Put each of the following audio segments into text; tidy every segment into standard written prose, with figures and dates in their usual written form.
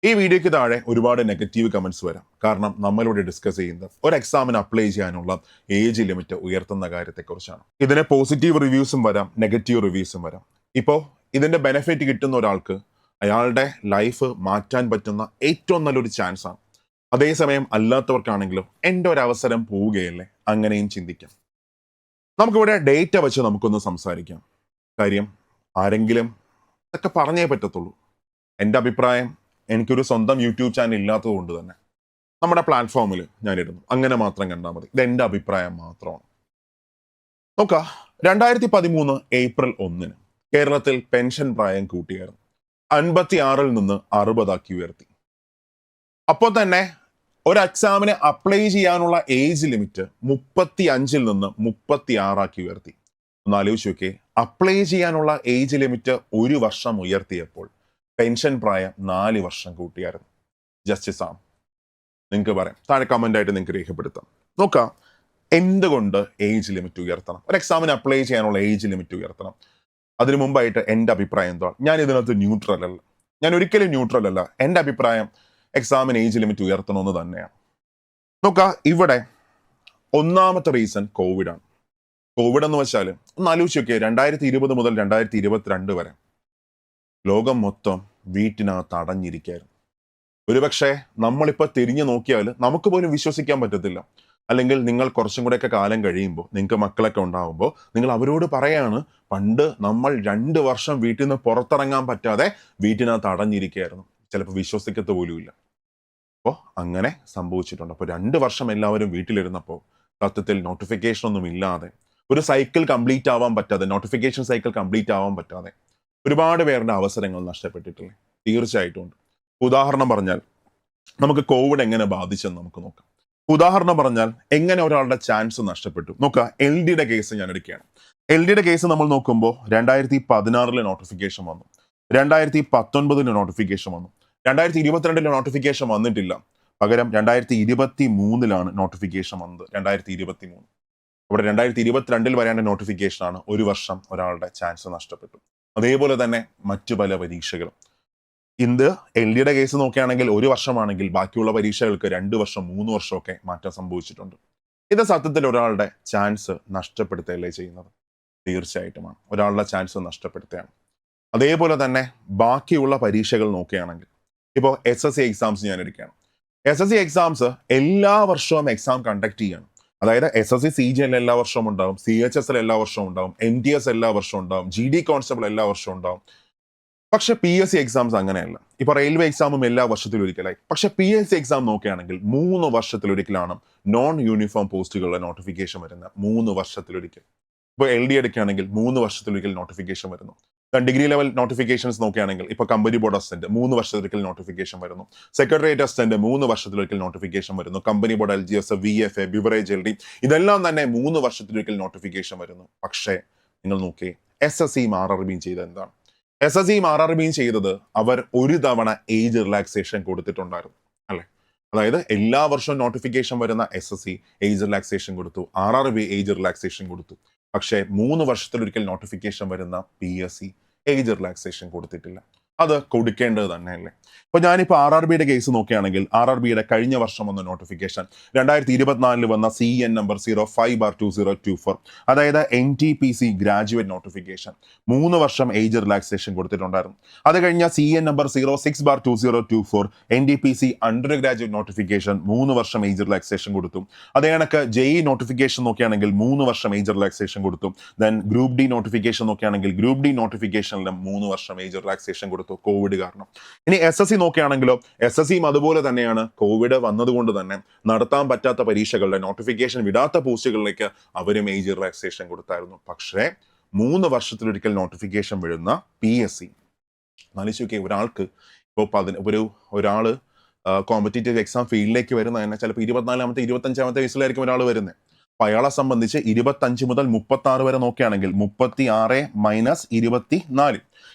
ഈ വീഡിയോയ്ക്ക് താഴെ ഒരുപാട് നെഗറ്റീവ് കമന്റ്സ് വരാം. കാരണം നമ്മളിവിടെ ഡിസ്കസ് ചെയ്യുന്നത് ഒരു എക്സാമിന് അപ്ലൈ ചെയ്യാനുള്ള ഏജ് ലിമിറ്റ് ഉയർത്തുന്ന കാര്യത്തെക്കുറിച്ചാണ്. ഇതിന് പോസിറ്റീവ് റിവ്യൂസും വരാം, നെഗറ്റീവ് റിവ്യൂസും വരാം. ഇപ്പോൾ ഇതിന്റെ ബെനിഫിറ്റ് കിട്ടുന്ന ഒരാൾക്ക് അയാളുടെ ലൈഫ് മാറ്റാൻ പറ്റുന്ന ഏറ്റവും നല്ലൊരു ചാൻസ് ആണ്. അതേസമയം അല്ലാത്തവർക്കാണെങ്കിലും എൻ്റെ ഒരു അവസരം പോവുകയല്ലേ, അങ്ങനെയും ചിന്തിക്കാം. നമുക്കിവിടെ ഡേറ്റ വെച്ച് നമുക്കൊന്ന് സംസാരിക്കാം. കാര്യം ആരെങ്കിലും ഇതൊക്കെ പറഞ്ഞേ പറ്റത്തുള്ളൂ. എൻ്റെ അഭിപ്രായം, എനിക്കൊരു സ്വന്തം യൂട്യൂബ് ചാനൽ ഇല്ലാത്തത് കൊണ്ട് തന്നെ നമ്മുടെ പ്ലാറ്റ്ഫോമിൽ ഞാൻ ഇടുന്നു. അങ്ങനെ മാത്രം കണ്ടാൽ മതി. ഇത് എൻ്റെ അഭിപ്രായം മാത്രമാണ്. നോക്കാം, 2013 ഏപ്രിൽ 1 കേരളത്തിൽ പെൻഷൻ പ്രായം കൂട്ടിയായിരുന്നു. 56 നിന്ന് 60 ഉയർത്തി. അപ്പോൾ തന്നെ ഒരു എക്സാമിന് അപ്ലൈ ചെയ്യാനുള്ള ഏജ് ലിമിറ്റ് 35 നിന്ന് 36 ഉയർത്തി. ഒന്ന് ആലോചിച്ച് നോക്കിയേ, അപ്ലൈ ചെയ്യാനുള്ള ഏജ് ലിമിറ്റ് 1 വർഷം ഉയർത്തിയപ്പോൾ പെൻഷൻ പ്രായം 4 വർഷം കൂട്ടിയായിരുന്നു. ജസ്റ്റിസ് ആണ്. നിങ്ങൾക്ക് പറയാം, താഴെ കമന്റ് ആയിട്ട് നിങ്ങൾക്ക് രേഖപ്പെടുത്താം. നോക്കാം, എന്തുകൊണ്ട് ഏജ് ലിമിറ്റ് ഉയർത്തണം? ഒരു എക്സാമിന് അപ്ലൈ ചെയ്യാനുള്ള ഏജ് ലിമിറ്റ് ഉയർത്തണം. അതിനു മുമ്പായിട്ട് എൻ്റെ അഭിപ്രായം എന്താണ്? ഞാൻ ഇതിനകത്ത് ന്യൂട്രൽ അല്ല. ഞാൻ ഒരിക്കലും ന്യൂട്രൽ അല്ല. എൻ്റെ അഭിപ്രായം എക്സാമിന് ഏജ് ലിമിറ്റ് ഉയർത്തണമെന്ന് തന്നെയാണ്. നോക്കാം, ഇവിടെ ഒന്നാമത്തെ റീസൺ കോവിഡ് ആണ്. കോവിഡ് എന്ന് വെച്ചാൽ ഒന്ന് ആലോചിച്ച് നോക്കിയേ, 2020 മുതൽ 2022 വരെ ലോകം മൊത്തം വീട്ടിനകത്ത് അടഞ്ഞിരിക്കുകയായിരുന്നു. ഒരുപക്ഷെ നമ്മളിപ്പോൾ തിരിഞ്ഞു നോക്കിയാൽ നമുക്ക് പോലും വിശ്വസിക്കാൻ പറ്റത്തില്ല. അല്ലെങ്കിൽ നിങ്ങൾ കുറച്ചും കൂടെയൊക്കെ കാലം കഴിയുമ്പോൾ, നിങ്ങൾക്ക് മക്കളൊക്കെ ഉണ്ടാകുമ്പോൾ നിങ്ങൾ അവരോട് പറയാണ്, പണ്ട് നമ്മൾ 2 വർഷം വീട്ടിൽ നിന്ന് പുറത്തിറങ്ങാൻ പറ്റാതെ വീട്ടിനകത്ത് അടഞ്ഞിരിക്കുകയായിരുന്നു. ചിലപ്പോൾ വിശ്വസിക്കത്ത് പോലുമില്ല. അപ്പോൾ അങ്ങനെ സംഭവിച്ചിട്ടുണ്ട്. അപ്പോൾ 2 വർഷം എല്ലാവരും വീട്ടിലിരുന്നപ്പോൾ സത്യത്തിൽ നോട്ടിഫിക്കേഷൻ ഒന്നും ഇല്ലാതെ, ഒരു സൈക്കിൾ കംപ്ലീറ്റ് ആവാൻ പറ്റാതെ, നോട്ടിഫിക്കേഷൻ സൈക്കിൾ കംപ്ലീറ്റ് ആവാൻ പറ്റാതെ ഒരുപാട് പേരുടെ അവസരങ്ങൾ നഷ്ടപ്പെട്ടിട്ടില്ലേ? തീർച്ചയായിട്ടും ഉണ്ട്. ഉദാഹരണം പറഞ്ഞാൽ നമുക്ക് കോവിഡ് എങ്ങനെ ബാധിച്ചെന്ന് നമുക്ക് നോക്കാം. ഉദാഹരണം പറഞ്ഞാൽ എങ്ങനെ ഒരാളുടെ ചാൻസ് നഷ്ടപ്പെട്ടു നോക്കുക. LDയുടെ കേസ് ഞാൻ എടുക്കുകയാണ്. LDയുടെ കേസ് നമ്മൾ നോക്കുമ്പോൾ 2016 നോട്ടിഫിക്കേഷൻ വന്നു, 2019 നോട്ടിഫിക്കേഷൻ വന്നു, 2022 നോട്ടിഫിക്കേഷൻ വന്നിട്ടില്ല. പകരം 2023 നോട്ടിഫിക്കേഷൻ വന്നത്. 2023 അവിടെ 2022 വരേണ്ട നോട്ടിഫിക്കേഷനാണ്. 1 വർഷം ഒരാളുടെ ചാൻസ് നഷ്ടപ്പെട്ടു. അതേപോലെ തന്നെ മറ്റു പല പരീക്ഷകളും. ഇന്ന് LDയുടെ കേസ് നോക്കുകയാണെങ്കിൽ 1 വർഷമാണെങ്കിൽ ബാക്കിയുള്ള പരീക്ഷകൾക്ക് 2 വർഷം 3 വർഷമൊക്കെ മാറ്റം സംഭവിച്ചിട്ടുണ്ട്. ഇത് സത്യത്തിൽ ഒരാളുടെ ചാൻസ് നഷ്ടപ്പെടുത്തുകയല്ലേ ചെയ്യുന്നത്? തീർച്ചയായിട്ടുമാണ്, ഒരാളുടെ ചാൻസ് നഷ്ടപ്പെടുത്തുകയാണ്. അതേപോലെ തന്നെ ബാക്കിയുള്ള പരീക്ഷകൾ നോക്കുകയാണെങ്കിൽ, ഇപ്പോൾ SSC എക്സാംസ് ഞാൻ എടുക്കുകയാണ്. SSC എക്സാംസ് എല്ലാ വർഷവും എക്സാം കണ്ടക്ട് ചെയ്യണം. അതായത് SSC CGL എല്ലാ വർഷവും ഉണ്ടാവും, CHSL എല്ലാ വർഷവും ഉണ്ടാവും, MTS എല്ലാ വർഷവും ഉണ്ടാവും, GD കോൺസ്റ്റബിൾ എല്ലാ വർഷവും ഉണ്ടാവും. പക്ഷെ PSC എക്സാംസ് അങ്ങനെയല്ല. ഇപ്പൊ റെയിൽവേ എക്സാമും എല്ലാ വർഷത്തിലും ഒരിക്കലായി. പക്ഷെ PSC എക്സാം നോക്കുകയാണെങ്കിൽ 3 വർഷത്തിലൊരിക്കലാണ് നോൺ യൂണിഫോം പോസ്റ്റുകളുടെ നോട്ടിഫിക്കേഷൻ വരുന്നത്. 3 വർഷത്തിലൊരിക്കൽ. ഇപ്പോൾ LD എടുക്കുകയാണെങ്കിൽ 3 വർഷത്തിലൊരിക്കൽ നോട്ടിഫിക്കേഷൻ വരുന്നു. ഡിഗ്രി ലെവൽ നോട്ടിഫിക്കേഷൻസ് നോക്കുകയാണെങ്കിൽ ഇപ്പൊ കമ്പനി ബോർഡ് അസിസ്റ്റന്റ് 3 വർഷത്തിലൊരിക്കൽ നോട്ടിഫിക്കേഷൻ വരുന്നു. സെക്രട്ടേറിയറ്റ് അസിസ്റ്റന്റ് 3 വർഷത്തിലൊരിക്കൽ നോട്ടിഫിക്കേഷൻ വരുന്നു. Company board LGS, VFA, beverage LD ഇതെല്ലാം തന്നെ 3 വർഷത്തിലൊരിക്കൽ നോട്ടിഫിക്കേഷൻ വരുന്നു. പക്ഷേ നിങ്ങൾ നോക്കിയേ, SSCയും RRBയും ചെയ്തത് എന്താണ്? SSCയും RRBയും ചെയ്തത് അവർ ഒരു തവണ ഏജ് റിലാക്സേഷൻ കൊടുത്തിട്ടുണ്ടായിരുന്നു, അല്ലെ? അതായത് എല്ലാ വർഷവും നോട്ടിഫിക്കേഷൻ വരുന്ന SSC ഏജ് റിലാക്സേഷൻ കൊടുത്തു, RRB ഏജ് റിലാക്സേഷൻ കൊടുത്തു. പക്ഷേ 3 വർഷത്തിലൊരിക്കൽ നോട്ടിഫിക്കേഷൻ വരുന്ന PSC ഏജ് റിലാക്സേഷൻ കൊടുത്തിട്ടില്ല. അത് കൊടുക്കേണ്ടത് തന്നെയല്ലേ? ഇപ്പോൾ ഞാനിപ്പോൾ RRBയുടെ കേസ് നോക്കുകയാണെങ്കിൽ, RRBയുടെ കഴിഞ്ഞ വർഷം വന്ന നോട്ടിഫിക്കേഷൻ 2024 വന്ന CN നമ്പർ 05/2024, അതായത് NTPC ഗ്രാജുവേറ്റ് നോട്ടിഫിക്കേഷൻ 3 വർഷം ഏജ് റിലാക്സേഷൻ കൊടുത്തിട്ടുണ്ടായിരുന്നു. അത് കഴിഞ്ഞ CN number 06/2024 NTPC under graduate notification 3 വർഷം ഏജ് റിലാക്സേഷൻ കൊടുത്തു. അതേ കണക്ക് JE നോട്ടിഫിക്കേഷൻ നോക്കുകയാണെങ്കിൽ 3 വർഷം ഏജ് റിലാക്സേഷൻ കൊടുത്തു. ദെൻ ഗ്രൂപ്പ് D നോട്ടിഫിക്കേഷൻ നോക്കുകയാണെങ്കിൽ ഗ്രൂപ്പ് D നോട്ടിഫിക്കേഷനിലും 3 വർഷം ഏജ് റിലാക്സേഷൻ കൊടുത്തു, കോവിഡ് കാരണം. ഇനി SSC നോക്കുകയാണെങ്കിലോ, SSCയും അതുപോലെ തന്നെയാണ്. കോവിഡ് വന്നതുകൊണ്ട് തന്നെ നടത്താൻ പറ്റാത്ത പരീക്ഷകളുടെ നോട്ടിഫിക്കേഷൻ വിടാത്ത പോസ്റ്റുകളിലേക്ക് അവരും ഏജ് റിലാക്സേഷൻ കൊടുത്തായിരുന്നു. പക്ഷേ 3 വർഷത്തിലൊരിക്കൽ നോട്ടിഫിക്കേഷൻ വരുന്ന PSC, ആലോചിച്ച് ഒരാൾക്ക് ഇപ്പോൾ ഒരാള് കോമ്പറ്റേറ്റീവ് എക്സാം ഫീൽഡിലേക്ക് വരുന്ന തന്നെ ചിലപ്പോൾ 24-ാമത്തെ 25-ാമത്തെ വയസ്സിലായിരിക്കും ഒരാൾ വരുന്നത്. അപ്പൊ അയാളെ സംബന്ധിച്ച് 25 മുതൽ 36 വരെ നോക്കുകയാണെങ്കിൽ 36 മൈനസ് 24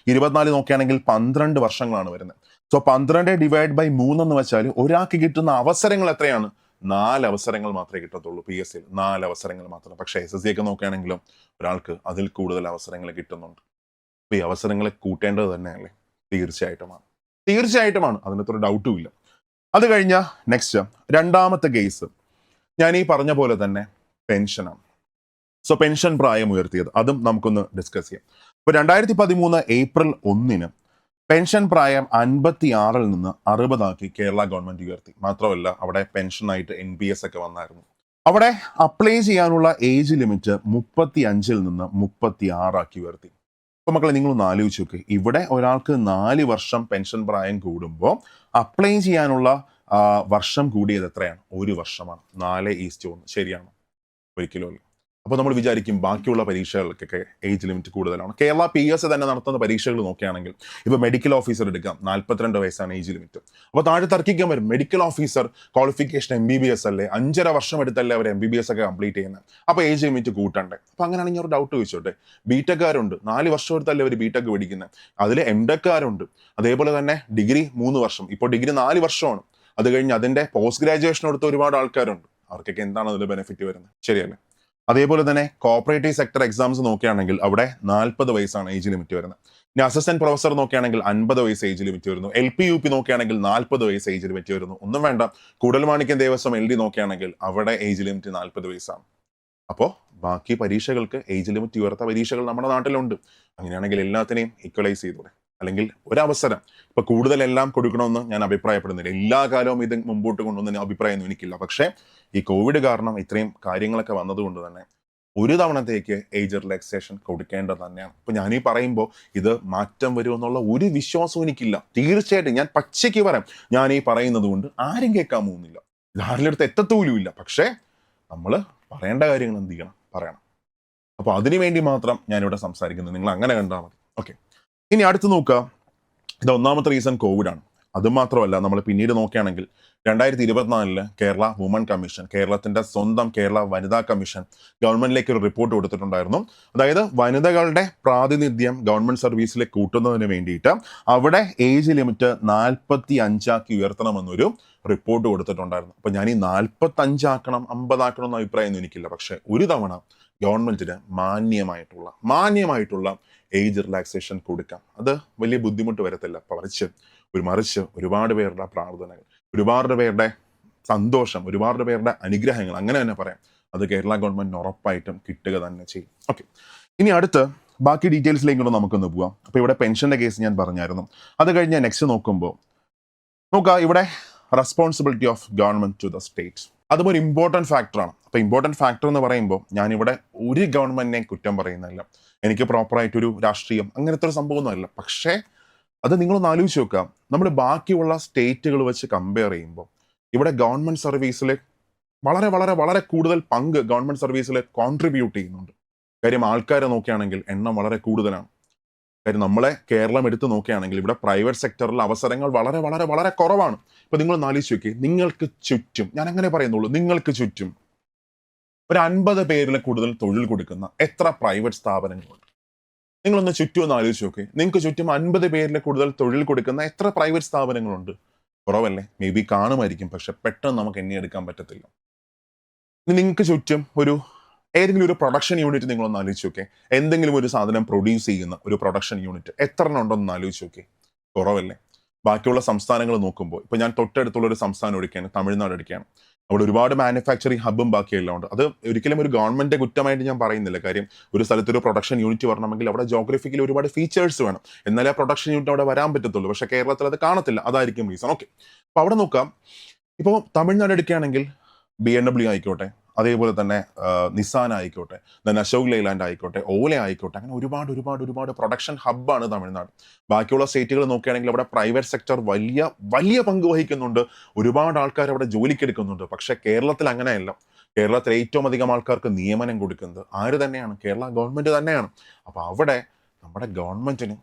നോക്കുകയാണെങ്കിൽ 12 വർഷങ്ങളാണ് വരുന്നത്. സോ 12 ഡിവൈഡ് ബൈ 3 എന്ന് വെച്ചാൽ ഒരാൾക്ക് കിട്ടുന്ന അവസരങ്ങൾ എത്രയാണ്? 4 അവസരങ്ങൾ മാത്രമേ കിട്ടത്തുള്ളൂ PSC. 4 അവസരങ്ങൾ മാത്രം. പക്ഷേ SSC ഒക്കെ നോക്കുകയാണെങ്കിലും ഒരാൾക്ക് അതിൽ കൂടുതൽ അവസരങ്ങൾ കിട്ടുന്നുണ്ട്. അപ്പൊ ഈ അവസരങ്ങളെ കൂട്ടേണ്ടത് തന്നെയല്ലേ? തീർച്ചയായിട്ടുമാണ്. തീർച്ചയായിട്ടുമാണ്, അതിനകത്തൊരു ഡൗട്ടും ഇല്ല. അത് കഴിഞ്ഞ നെക്സ്റ്റ് രണ്ടാമത്തെ കേസ് ഞാൻ ഈ പറഞ്ഞ പോലെ തന്നെ പെൻഷനാണ്. സോ പെൻഷൻ പ്രായം ഉയർത്തിയത്, അതും നമുക്കൊന്ന് ഡിസ്കസ് ചെയ്യാം. ഇപ്പോൾ 2013 ഏപ്രിൽ 1 പെൻഷൻ പ്രായം 56 നിന്ന് 60 കേരള ഗവൺമെന്റ് ഉയർത്തി. മാത്രമല്ല അവിടെ പെൻഷനായിട്ട് NPS ഒക്കെ വന്നായിരുന്നു. അവിടെ അപ്ലൈ ചെയ്യാനുള്ള ഏജ് ലിമിറ്റ് 35 നിന്ന് 36 ഉയർത്തി. അപ്പൊ മക്കളെ നിങ്ങളൊന്ന് ആലോചിച്ച് നോക്ക്, ഇവിടെ ഒരാൾക്ക് 4 വർഷം പെൻഷൻ പ്രായം കൂടുമ്പോൾ അപ്ലൈ ചെയ്യാനുള്ള വർഷം കൂടിയത് എത്രയാണ്? 1 വർഷമാണ്. 4:1. ശരിയാണ്? ഒരിക്കലും അല്ല. അപ്പോൾ നമ്മൾ വിചാരിക്കും ബാക്കിയുള്ള പരീക്ഷകൾക്കൊക്കെ ഏജ് ലിമിറ്റ് കൂടുതലാണ്. കേരള PSC തന്നെ നടത്തുന്ന പരീക്ഷകൾ നോക്കുകയാണെങ്കിൽ ഇപ്പോൾ മെഡിക്കൽ ഓഫീസർ എടുക്കാം, 42 വയസ്സാണ് ഏജ് ലിമിറ്റ്. അപ്പോൾ താഴെ തർക്കിക്കാൻ വരും, മെഡിക്കൽ ഓഫീസർ ക്വാളിഫിക്കേഷൻ MBBS അല്ലേ, 5.5 വർഷം എടുത്തല്ലേ അവർ MBBS ഒക്കെ കംപ്ലീറ്റ് ചെയ്യുന്നത്, അപ്പോൾ ഏജ് ലിമിറ്റ് കൂട്ടണ്ടേ? അപ്പോൾ അങ്ങനെയാണെങ്കിൽ ഒരു ഡൗട്ട് ചോദിച്ചോട്ടെ, ബിടെക്കാരുണ്ട് 4 വർഷം എടുത്തല്ലേ അവർ ബിടെക് പഠിക്കുന്നത്, അതിൽ MTech അതേപോലെ തന്നെ ഡിഗ്രി 3 വർഷം, ഇപ്പോൾ ഡിഗ്രി 4 വർഷമാണ്. അത് കഴിഞ്ഞ് അതിൻ്റെ പോസ്റ്റ് ഗ്രാജുവേഷൻ എടുത്ത ഒരുപാട് ആൾക്കാരുണ്ട്. അവർക്കൊക്കെ എന്താണ് അതിൽ ബെനിഫിറ്റ് വരുന്നത്? ശരിയല്ലേ? അതേപോലെ തന്നെ കോപ്പറേറ്റീവ് സെക്ടർ എക്സാംസ് നോക്കുകയാണെങ്കിൽ അവിടെ 40 വയസ്സാണ് ഏജ് ലിമിറ്റ് വരുന്നത്. ഇനി അസിസ്റ്റന്റ് പ്രൊഫസർ നോക്കുകയാണെങ്കിൽ 50 വയസ്സ് ഏജ് ലിമിറ്റ് വരുന്നു. LP UP നോക്കുകയാണെങ്കിൽ 40 വയസ്സ് ഏജ് ലിമിറ്റ് വരുന്നു. ഒന്നും വേണ്ട, കൂടൽമാണിക്യം ദേവസ്വം LD നോക്കുകയാണെങ്കിൽ അവിടെ ഏജ് ലിമിറ്റ് 40 വയസ്സാണ്. അപ്പോൾ ബാക്കി പരീക്ഷകൾക്ക് ഏജ് ലിമിറ്റ് ഉയർത്ത പരീക്ഷകൾ നമ്മുടെ നാട്ടിലുണ്ട്. അങ്ങനെയാണെങ്കിൽ എല്ലാത്തിനെയും ഈക്വലൈസ് ചെയ്തൂടെ? അല്ലെങ്കിൽ ഒരവസരം ഇപ്പൊ കൂടുതലെല്ലാം കൊടുക്കണമെന്ന് ഞാൻ അഭിപ്രായപ്പെടുന്നില്ല. എല്ലാ കാലവും ഇത് മുമ്പോട്ട് കൊണ്ടുവന്ന അഭിപ്രായമൊന്നും എനിക്കില്ല. പക്ഷേ ഈ കോവിഡ് കാരണം ഇത്രയും കാര്യങ്ങളൊക്കെ വന്നതുകൊണ്ട് തന്നെ ഒരു തവണത്തേക്ക് ഏജ് റിലാക്സേഷൻ കൊടുക്കേണ്ടത് തന്നെയാണ്. ഇപ്പൊ ഞാനീ പറയുമ്പോൾ ഇത് മാറ്റം വരുമെന്നുള്ള ഒരു വിശ്വാസവും എനിക്കില്ല. തീർച്ചയായിട്ടും ഞാൻ പച്ചയ്ക്ക് പറയാം, ഞാൻ ഈ പറയുന്നത് കൊണ്ട് ആരും കേൾക്കാൻ പോകുന്നില്ല, ഇത് ആരുടെ അടുത്ത് എത്തത്തൂലുമില്ല. പക്ഷേ നമ്മൾ പറയേണ്ട കാര്യങ്ങൾ എന്ത് ചെയ്യണം? പറയണം. അപ്പോൾ അതിനു വേണ്ടി മാത്രം ഞാനിവിടെ സംസാരിക്കുന്നത്. നിങ്ങൾ അങ്ങനെ കണ്ടാൽ മതി. ഓക്കെ, ഇനി അടുത്ത് നോക്കുക. ഇത് ഒന്നാമത്തെ റീസൺ കോവിഡാണ്. അതുമാത്രമല്ല, നമ്മൾ പിന്നീട് നോക്കുകയാണെങ്കിൽ 2024 കേരള വുമൺ കമ്മീഷൻ, കേരളത്തിന്റെ സ്വന്തം കേരള വനിതാ കമ്മീഷൻ ഗവൺമെന്റിലേക്ക് ഒരു റിപ്പോർട്ട് കൊടുത്തിട്ടുണ്ടായിരുന്നു. അതായത് വനിതകളുടെ പ്രാതിനിധ്യം ഗവൺമെന്റ് സർവീസിലേക്ക് കൂട്ടുന്നതിന് വേണ്ടിയിട്ട് അവിടെ ഏജ് ലിമിറ്റ് 45 ഉയർത്തണമെന്നൊരു റിപ്പോർട്ട് കൊടുത്തിട്ടുണ്ടായിരുന്നു. അപ്പൊ ഞാൻ ഈ 45 ആക്കണം 50 ആക്കണം എന്ന അഭിപ്രായമൊന്നും എനിക്കില്ല. പക്ഷെ ഒരു തവണ ഗവൺമെന്റിന് മാന്യമായിട്ടുള്ള ഏജ് റിലാക്സേഷൻ കൊടുക്കാം. അത് വലിയ ബുദ്ധിമുട്ട് വരത്തില്ല. മറിച്ച് ഒരുപാട് പേരുടെ പ്രാർത്ഥനകൾ, ഒരുപാട് പേരുടെ സന്തോഷം, ഒരുപാട് പേരുടെ അനുഗ്രഹങ്ങൾ, അങ്ങനെ തന്നെ പറയാം, അത് കേരള ഗവൺമെന്റിന് ഉറപ്പായിട്ടും കിട്ടുക തന്നെ ചെയ്യും. ഓക്കെ, ഇനി അടുത്ത് ബാക്കി ഡീറ്റെയിൽസിലേക്കൂടെ നമുക്കൊന്ന് പോവാം. അപ്പോൾ ഇവിടെ പെൻഷന്റെ കേസ് ഞാൻ പറഞ്ഞായിരുന്നു. അത് കഴിഞ്ഞ് നെക്സ്റ്റ് നോക്കാം, ഇവിടെ responsibility of government to the state, അതും ഒരു ഇമ്പോർട്ടൻറ്റ് ഫാക്ടറാണ്. അപ്പോൾ ഇമ്പോർട്ടൻറ്റ് ഫാക്ടർ എന്ന് പറയുമ്പോൾ ഞാനിവിടെ ഒരു ഗവൺമെന്റിനെ കുറ്റം പറയുന്നില്ല, എനിക്ക് പ്രോപ്പറായിട്ടൊരു രാഷ്ട്രീയം അങ്ങനത്തെ ഒരു സംഭവമൊന്നുമല്ല. പക്ഷേ അത് നിങ്ങളൊന്ന് ആലോചിച്ച് നോക്കുക, നമ്മൾ ബാക്കിയുള്ള സ്റ്റേറ്റുകൾ വെച്ച് കമ്പയർ ചെയ്യുമ്പോൾ ഇവിടെ ഗവൺമെന്റ് സർവീസിൽ വളരെ വളരെ വളരെ കൂടുതൽ പങ്ക് ഗവൺമെന്റ് സർവീസിൽ കോൺട്രിബ്യൂട്ട് ചെയ്യുന്നുണ്ട്. കാര്യം ആൾക്കാരെ നോക്കുകയാണെങ്കിൽ എണ്ണം വളരെ കൂടുതലാണ്. കാര്യം നമ്മളെ കേരളം എടുത്ത് നോക്കുകയാണെങ്കിൽ ഇവിടെ പ്രൈവറ്റ് സെക്ടറിൽ അവസരങ്ങൾ വളരെ വളരെ വളരെ കുറവാണ്. ഇപ്പൊ നിങ്ങളൊന്ന് ആലോചിച്ച് നോക്കി, നിങ്ങൾക്ക് ചുറ്റും, ഞാൻ അങ്ങനെ പറയുന്നുള്ളൂ, നിങ്ങൾക്ക് ചുറ്റും ഒരു 50 പേരിൽ കൂടുതൽ തൊഴിൽ കൊടുക്കുന്ന എത്ര പ്രൈവറ്റ് സ്ഥാപനങ്ങളുണ്ട്? നിങ്ങളൊന്ന് ചുറ്റും ഒന്ന് ആലോചിച്ച് നോക്കി, നിങ്ങൾക്ക് ചുറ്റും 50 പേരിൽ കൂടുതൽ തൊഴിൽ കൊടുക്കുന്ന എത്ര പ്രൈവറ്റ് സ്ഥാപനങ്ങളുണ്ട്? കുറവല്ലേ? മേ ബി കാണുമായിരിക്കും, പക്ഷെ പെട്ടെന്ന് നമുക്ക് എണ്ണിയെടുക്കാൻ പറ്റത്തില്ല. നിങ്ങൾക്ക് ചുറ്റും ഏതെങ്കിലും ഒരു പ്രൊഡക്ഷൻ യൂണിറ്റ് നിങ്ങളൊന്ന് ആലോചിച്ച് നോക്കേ, എന്തെങ്കിലും ഒരു സാധനം പ്രൊഡ്യൂസ് ചെയ്യുന്ന ഒരു പ്രൊഡക്ഷൻ യൂണിറ്റ് എത്ര എണ്ണം ഉണ്ടെന്ന് ആലോചിച്ച് നോക്കേ, കുറവല്ലേ? ബാക്കിയുള്ള സംസ്ഥാനങ്ങൾ നോക്കുമ്പോൾ, ഇപ്പൊ ഞാൻ തൊട്ടടുത്തുള്ള ഒരു സംസ്ഥാനം എടുക്കുകയാണ്, തമിഴ്നാട് എടുക്കുകയാണ്. അവിടെ ഒരുപാട് മാനുഫാക്ചറിങ് ഹബ്ബും ബാക്കിയെല്ലാം ഉണ്ട്. അത് ഒരിക്കലും ഒരു ഗവൺമെന്റ് കുറ്റമായിട്ട് ഞാൻ പറയുന്നില്ല. കാര്യം ഒരു സ്ഥലത്ത് ഒരു പ്രൊഡക്ഷൻ യൂണിറ്റ് വരണമെങ്കിൽ അവിടെ ജോഗ്രഫിക്കലി ഒരുപാട് ഫീച്ചേഴ്സ് വേണം, എന്നാലേ ആ പ്രൊഡക്ഷൻ യൂണിറ്റ് അവിടെ വരാൻ പറ്റത്തുള്ളൂ. പക്ഷേ കേരളത്തിൽ അത് കാണത്തില്ല, അതായിരിക്കും റീസൺ. ഓക്കെ, അപ്പോൾ അവിടെ നോക്കാം. ഇപ്പോൾ തമിഴ്നാട് എടുക്കുകയാണെങ്കിൽ BMW ആയിക്കോട്ടെ, അതേപോലെ തന്നെ നിസാൻ ആയിക്കോട്ടെ, ദെൻ അശോക് ലൈലാൻഡ് ആയിക്കോട്ടെ, ഓല ആയിക്കോട്ടെ, അങ്ങനെ ഒരുപാട് പ്രൊഡക്ഷൻ ഹബ്ബാണ് തമിഴ്നാട്. ബാക്കിയുള്ള സ്റ്റേറ്റുകൾ നോക്കുകയാണെങ്കിൽ അവിടെ പ്രൈവറ്റ് സെക്ടർ വലിയ പങ്ക് വഹിക്കുന്നുണ്ട്, ഒരുപാട് ആൾക്കാർ അവിടെ ജോലിക്കെടുക്കുന്നുണ്ട്. പക്ഷെ കേരളത്തിൽ അങ്ങനെയല്ല. കേരളത്തിൽ ഏറ്റവും അധികം ആൾക്കാർക്ക് നിയമനം കൊടുക്കുന്നത് ആര് തന്നെയാണ്? കേരള ഗവൺമെന്റ് തന്നെയാണ്. അപ്പൊ അവിടെ നമ്മുടെ ഗവൺമെന്റിന്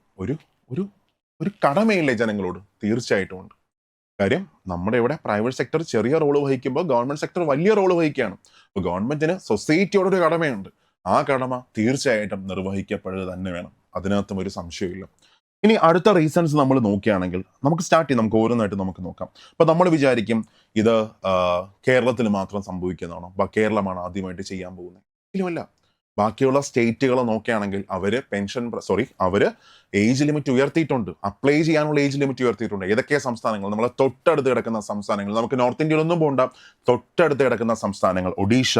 ഒരു കടമയില്ലേ ജനങ്ങളോട്? തീർച്ചയായിട്ടും ഉണ്ട്. കാര്യം നമ്മുടെ ഇവിടെ പ്രൈവറ്റ് സെക്ടർ ചെറിയ റോള് വഹിക്കുമ്പോൾ ഗവൺമെന്റ് സെക്ടർ വലിയ റോള് വഹിക്കുകയാണ്. അപ്പോൾ ഗവൺമെന്റിന് സൊസൈറ്റിയോടൊരു കടമയുണ്ട്. ആ കടമ തീർച്ചയായിട്ടും നിർവഹിക്കപ്പെടുക തന്നെ വേണം, അതിനകത്തും ഒരു സംശയമില്ല. ഇനി അടുത്ത റീസൺസ് നമ്മൾ നോക്കുകയാണെങ്കിൽ നമുക്ക് സ്റ്റാർട്ട് ചെയ്യാം, നമുക്ക് ഓരോന്നായിട്ട് നമുക്ക് നോക്കാം. അപ്പോൾ നമ്മൾ വിചാരിക്കും ഇത് കേരളത്തിൽ മാത്രം സംഭവിക്കുന്നതാണോ, കേരളമാണ് ആദ്യമായിട്ട് ചെയ്യാൻ പോകുന്നത്? ഇല്ല. ബാക്കിയുള്ള സ്റ്റേറ്റുകൾ നോക്കുകയാണെങ്കിൽ അവര് ഏജ് ലിമിറ്റ് ഉയർത്തിയിട്ടുണ്ട്, അപ്ലൈ ചെയ്യാനുള്ള ഏജ് ലിമിറ്റ് ഉയർത്തിയിട്ടുണ്ട്. ഏതൊക്കെ സംസ്ഥാനങ്ങൾ? നമ്മളെ തൊട്ടടുത്ത് കിടക്കുന്ന സംസ്ഥാനങ്ങൾ, നമുക്ക് നോർത്ത് ഇന്ത്യയിലൊന്നും പോകണ്ട, തൊട്ടടുത്ത് കിടക്കുന്ന സംസ്ഥാനങ്ങൾ. ഒഡീഷ,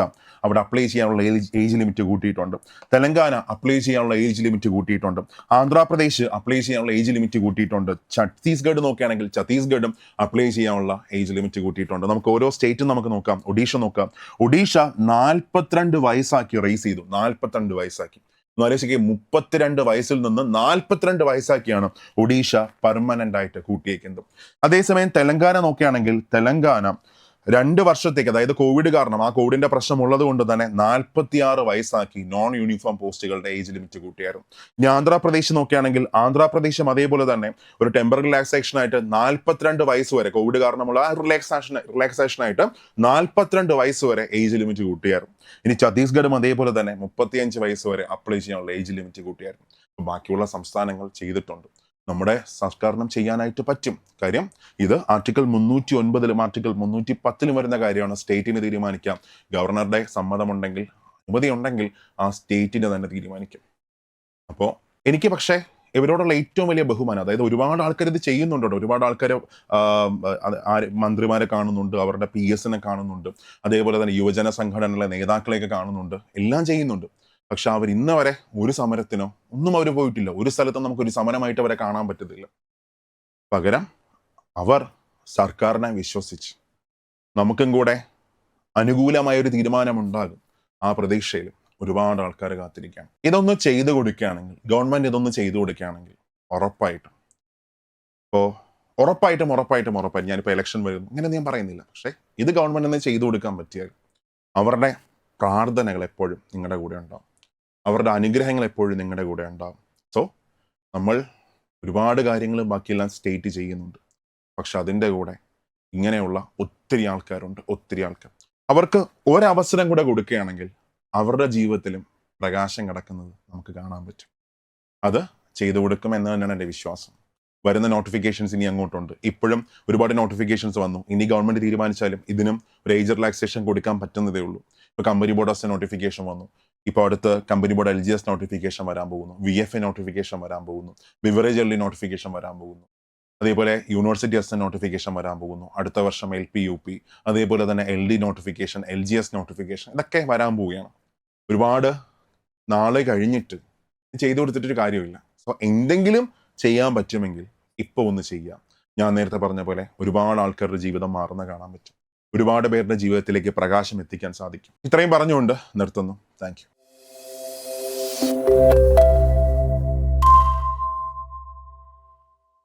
അവിടെ അപ്ലൈ ചെയ്യാനുള്ള ഏജ് ലിമിറ്റ് കൂട്ടിയിട്ടുണ്ട്. തെലങ്കാന അപ്ലൈ ചെയ്യാനുള്ള ഏജ് ലിമിറ്റ് കൂട്ടിയിട്ടുണ്ട്. ആന്ധ്രാപ്രദേശ് അപ്ലൈ ചെയ്യാനുള്ള ഏജ് ലിമിറ്റ് കൂട്ടിയിട്ടുണ്ട്. ഛത്തീസ്ഗഡ് നോക്കുകയാണെങ്കിൽ ഛത്തീസ്ഗഡും അപ്ലൈ ചെയ്യാനുള്ള ഏജ് ലിമിറ്റ് കൂട്ടിയിട്ടുണ്ട്. നമുക്ക് ഓരോ സ്റ്റേറ്റും നമുക്ക് നോക്കാം. ഒഡീഷ നോക്കാം. ഒഡീഷ 42 വയസ്സാക്കി റേസ് ചെയ്തു. 42 വയസ്സാക്കി. ആലോചിക്കുക, 32 വയസ്സിൽ നിന്ന് 42 വയസ്സാക്കിയാണ് ഒഡീഷ പെർമനന്റ് ആയിട്ട് കൂട്ടിയേക്കുന്നത്. അതേസമയം തെലങ്കാന നോക്കുകയാണെങ്കിൽ തെലങ്കാന 2 വർഷത്തേക്ക്, അതായത് കോവിഡ് കാരണം, ആ കോവിഡിന്റെ പ്രശ്നം ഉള്ളത് കൊണ്ട് തന്നെ 46 വയസ്സാക്കി നോൺ യൂണിഫോം പോസ്റ്റുകളുടെ ഏജ് ലിമിറ്റ് കൂട്ടിയായിരുന്നു. ഇനി ആന്ധ്രാപ്രദേശ് നോക്കുകയാണെങ്കിൽ ആന്ധ്രാപ്രദേശും അതേപോലെ തന്നെ ഒരു ടെമ്പററി റിലാക്സേഷൻ ആയിട്ട് 42 വയസ്സ് വരെ, കോവിഡ് കാരണമുള്ള റിലാക്സേഷൻ ആയിട്ട് 42 വയസ്സ് വരെ ഏജ് ലിമിറ്റ് കൂട്ടിയായിരുന്നു. ഇനി ഛത്തീസ്ഗഡും അതേപോലെ തന്നെ 35 വയസ്സ് വരെ അപ്ലൈ ചെയ്യാനുള്ള ഏജ് ലിമിറ്റ് കൂട്ടിയായിരുന്നു. ബാക്കിയുള്ള സംസ്ഥാനങ്ങൾ ചെയ്തിട്ടുണ്ട്. നമ്മുടെ സർക്കാരിനും ചെയ്യാനായിട്ട് പറ്റും. കാര്യം ഇത് ആർട്ടിക്കിൾ 309 ആർട്ടിക്കിൾ 310 വരുന്ന കാര്യമാണ്. സ്റ്റേറ്റിന് തീരുമാനിക്കാം. ഗവർണറുടെ സമ്മതമുണ്ടെങ്കിൽ, അനുമതി ഉണ്ടെങ്കിൽ ആ സ്റ്റേറ്റിന് തന്നെ തീരുമാനിക്കും. അപ്പോൾ എനിക്ക് പക്ഷേ ഇവരോടുള്ള ഏറ്റവും വലിയ ബഹുമാനം, അതായത് ഒരുപാട് ആൾക്കാർ ഇത് ചെയ്യുന്നുണ്ടോ, ഒരുപാട് ആൾക്കാർ മന്ത്രിമാരെ കാണുന്നുണ്ട്, അവരുടെ PS കാണുന്നുണ്ട്, അതേപോലെ തന്നെ യുവജന സംഘടനകളിലെ നേതാക്കളെയൊക്കെ കാണുന്നുണ്ട്, എല്ലാം ചെയ്യുന്നുണ്ട്. പക്ഷെ അവർ ഇന്ന് വരെ ഒരു സമരത്തിനോ ഒന്നും അവർ പോയിട്ടില്ല. ഒരു സ്ഥലത്തും നമുക്കൊരു സമരമായിട്ട് അവരെ കാണാൻ പറ്റത്തില്ല. പകരം അവർ സർക്കാരിനെ വിശ്വസിച്ച് നമുക്കും കൂടെ അനുകൂലമായ ഒരു തീരുമാനമുണ്ടാകും ആ പ്രതീക്ഷയിൽ ഒരുപാട് ആൾക്കാർ കാത്തിരിക്കുകയാണ്. ഇതൊന്ന് ചെയ്തു കൊടുക്കുകയാണെങ്കിൽ, ഗവൺമെന്റ് ഇതൊന്ന് ചെയ്തു കൊടുക്കുകയാണെങ്കിൽ ഉറപ്പായിട്ടും ഞാനിപ്പോൾ ഇലക്ഷൻ വരും ഇങ്ങനെ ഞാൻ പറയുന്നില്ല, പക്ഷേ ഇത് ഗവൺമെന്റ് ഒന്ന് ചെയ്തു കൊടുക്കാൻ പറ്റിയാൽ അവരുടെ പ്രാർത്ഥനകൾ എപ്പോഴും നിങ്ങളുടെ കൂടെ ഉണ്ടാവും, അവരുടെ അനുഗ്രഹങ്ങൾ എപ്പോഴും നിങ്ങളുടെ കൂടെ ഉണ്ടാവും. സോ നമ്മൾ ഒരുപാട് കാര്യങ്ങൾ ബാക്കിയെല്ലാം സ്റ്റേറ്റ് ചെയ്യുന്നുണ്ട്, പക്ഷെ അതിൻ്റെ കൂടെ ഇങ്ങനെയുള്ള ഒത്തിരി ആൾക്കാരുണ്ട്. അവർക്ക് ഒരവസരം കൂടെ കൊടുക്കുകയാണെങ്കിൽ അവരുടെ ജീവിതത്തിലും പ്രകാശം കിടക്കുന്നത് നമുക്ക് കാണാൻ പറ്റും. അത് ചെയ്തു കൊടുക്കും എന്ന് തന്നെയാണ് എൻ്റെ വിശ്വാസം. വരുന്ന നോട്ടിഫിക്കേഷൻസ് ഇനി അങ്ങോട്ടുണ്ട്. ഇപ്പോഴും ഒരുപാട് നോട്ടിഫിക്കേഷൻസ് വന്നു. ഇനി ഗവൺമെന്റ് തീരുമാനിച്ചാലും ഇതിനും ഒരു ഏജ് റിലാക്സേഷൻ കൊടുക്കാൻ പറ്റുന്നതേ ഉള്ളൂ. ഇപ്പോൾ കമ്പനി ബോർഡ് നോട്ടിഫിക്കേഷൻ വന്നു. ഇപ്പോൾ അടുത്ത് കമ്പനി ബോർഡ് LGS നോട്ടിഫിക്കേഷൻ വരാൻ പോകുന്നു. VFA നോട്ടിഫിക്കേഷൻ വരാൻ പോകുന്നു. ബിവറേജ് എർലി നോട്ടിഫിക്കേഷൻ വരാൻ പോകുന്നു. അതേപോലെ യൂണിവേഴ്സിറ്റി നോട്ടിഫിക്കേഷൻ വരാൻ പോകുന്നു. അടുത്ത വർഷം LP UP, അതേപോലെ തന്നെ LD നോട്ടിഫിക്കേഷൻ, LGS നോട്ടിഫിക്കേഷൻ, ഇതൊക്കെ വരാൻ പോവുകയാണ്. ഒരുപാട് നാളെ കഴിഞ്ഞിട്ട് ചെയ്തു കൊടുത്തിട്ടൊരു കാര്യമില്ല. സോ എന്തെങ്കിലും ചെയ്യാൻ പറ്റുമെങ്കിൽ ഇപ്പോൾ ഒന്ന് ചെയ്യാം. ഞാൻ നേരത്തെ പറഞ്ഞ പോലെ ഒരുപാട് ആൾക്കാരുടെ ജീവിതം മാറുന്ന കാണാൻ പറ്റും. ഒരുപാട് പേരുടെ ജീവിതത്തിലേക്ക് പ്രകാശം എത്തിക്കാൻ സാധിക്കും. ഇത്രയും പറഞ്ഞുകൊണ്ട് നിർത്തുന്നു. Thank you.